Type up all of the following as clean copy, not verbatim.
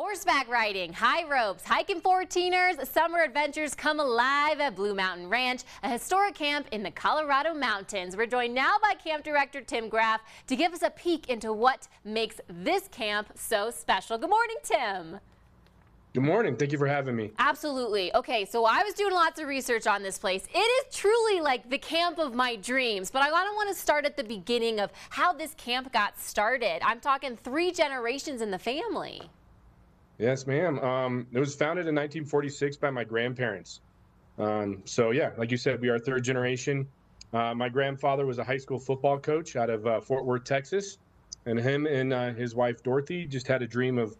Horseback riding, high ropes, hiking 14ers, summer adventures come alive at Blue Mountain Ranch, a historic camp in the Colorado mountains. We're joined now by Camp Director Tim Graff to give us a peek into what makes this camp so special. Good morning, Tim. Good morning. Thank you for having me. Absolutely. Okay, so I was doing lots of research on this place. It is truly like the camp of my dreams, but I want to start at the beginning of how this camp got started. I'm talking 3 generations in the family. Yes, ma'am. It was founded in 1946 by my grandparents. So yeah, like you said, we are 3rd generation. My grandfather was a high school football coach out of Fort Worth, Texas, and him and his wife Dorothy just had a dream of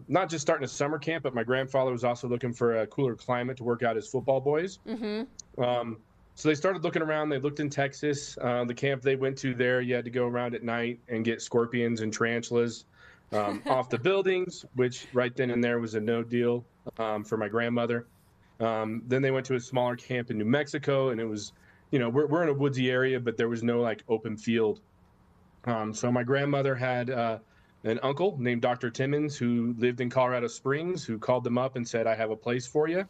not just starting a summer camp, but my grandfather was also looking for a cooler climate to work out his football boys. So they started looking around. They looked in Texas. The camp they went to there, you had to go around at night and get scorpions and tarantulas off the buildings, which right then and there was a no deal for my grandmother. Then they went to a smaller camp in New Mexico, and it was, we're in a woodsy area, but there was no like open field. So my grandmother had an uncle named Dr. Timmons who lived in Colorado Springs, who called them up and said, "I have a place for you."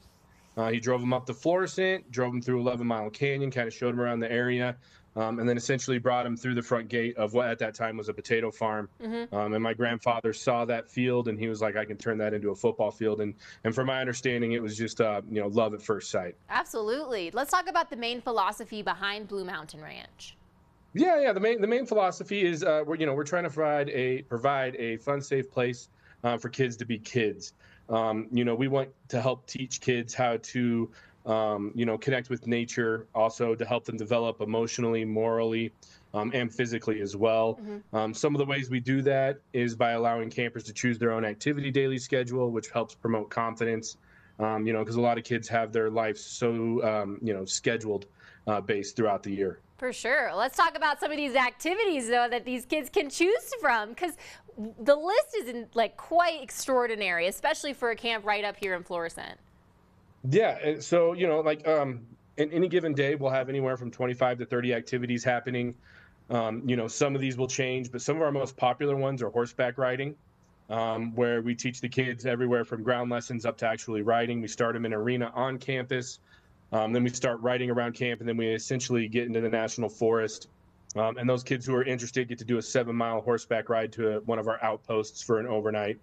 He drove them up to Florissant, drove them through 11 Mile Canyon, kind of showed them around the area, and then essentially brought them through the front gate of what at that time was a potato farm. And my grandfather saw that field, and he was like, "I can turn that into a football field." And from my understanding, it was just love at first sight. Absolutely. Let's talk about the main philosophy behind Blue Mountain Ranch. Yeah. The main philosophy is we're trying to provide a fun, safe place for kids to be kids. We want to help teach kids how to connect with nature, also to help them develop emotionally, morally, and physically as well. Some of the ways we do that is by allowing campers to choose their own activity daily schedule, which helps promote confidence. Because a lot of kids have their life so scheduled based throughout the year. For sure. Let's talk about some of these activities, though, that these kids can choose from, because the list is quite extraordinary, especially for a camp right up here in Florissant. Yeah, and so in any given day, we'll have anywhere from 25 to 30 activities happening. Some of these will change, but some of our most popular ones are horseback riding, where we teach the kids everywhere from ground lessons up to actually riding. We start them in an arena on campus. Then we start riding around camp, and then we essentially get into the national forest. And those kids who are interested get to do a 7-mile horseback ride to one of our outposts for an overnight.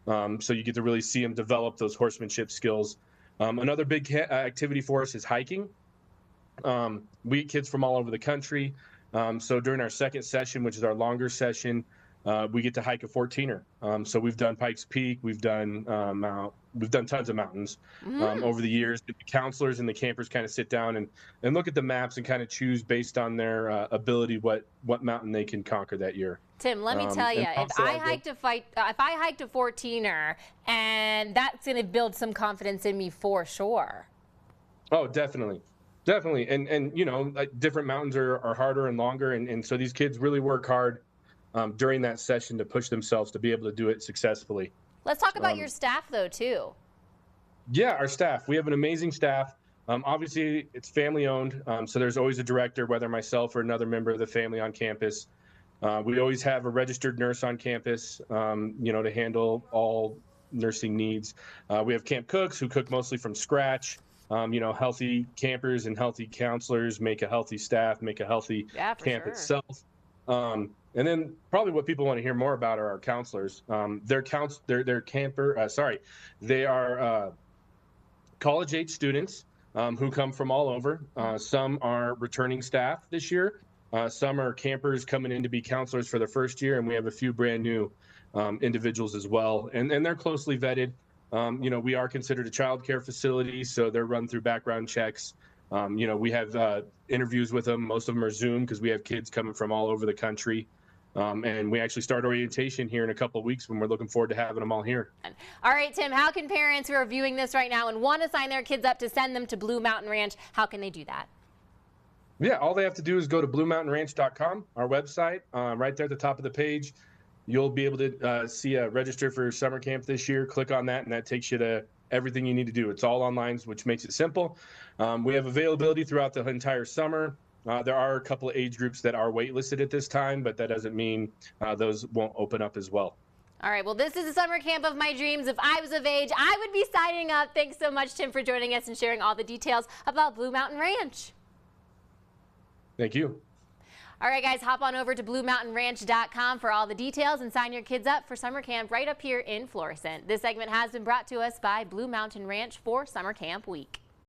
So you get to really see them develop those horsemanship skills. Another big activity for us is hiking. We get kids from all over the country. So during our second session, which is our longer session, we get to hike a 14er. So we've done Pikes Peak, we've done tons of mountains over the years. The counselors and the campers kind of sit down and look at the maps and kind of choose based on their ability what mountain they can conquer that year. Tim, let me tell you, if I hiked a 14er, and that's going to build some confidence in me for sure. Oh, definitely. And different mountains are harder and longer, and so these kids really work hard during that session to push themselves to be able to do it successfully. Let's talk about your staff, though, too. Yeah, our staff. We have an amazing staff. Obviously, it's family owned, so there's always a director, whether myself or another member of the family on campus. We always have a registered nurse on campus, to handle all nursing needs. We have camp cooks who cook mostly from scratch. Healthy campers and healthy counselors make a healthy staff, make a healthy camp itself. And then probably what people want to hear more about are our counselors. They are college-age students who come from all over. Some are returning staff this year. Some are campers coming in to be counselors for the first year, and we have a few brand new individuals as well. And they're closely vetted. We are considered a child care facility, so they're run through background checks. We have interviews with them. Most of them are Zoom because we have kids coming from all over the country. And we actually start orientation here in a couple of weeks when we're looking forward to having them all here. All right, Tim, how can parents who are viewing this right now and want to sign their kids up to send them to Blue Mountain Ranch, how can they do that? Yeah, all they have to do is go to bluemountainranch.com, our website. Right there at the top of the page, you'll be able to see a register for summer camp this year. Click on that, and that takes you to everything you need to do. It's all online, which makes it simple. We have availability throughout the entire summer. There are a couple of age groups that are waitlisted at this time, but that doesn't mean those won't open up as well. All right, well, this is the summer camp of my dreams. If I was of age, I would be signing up. Thanks so much, Tim, for joining us and sharing all the details about Blue Mountain Ranch. Thank you. All right, guys, hop on over to BlueMountainRanch.com for all the details and sign your kids up for summer camp right up here in Florissant. This segment has been brought to us by Blue Mountain Ranch for Summer Camp Week.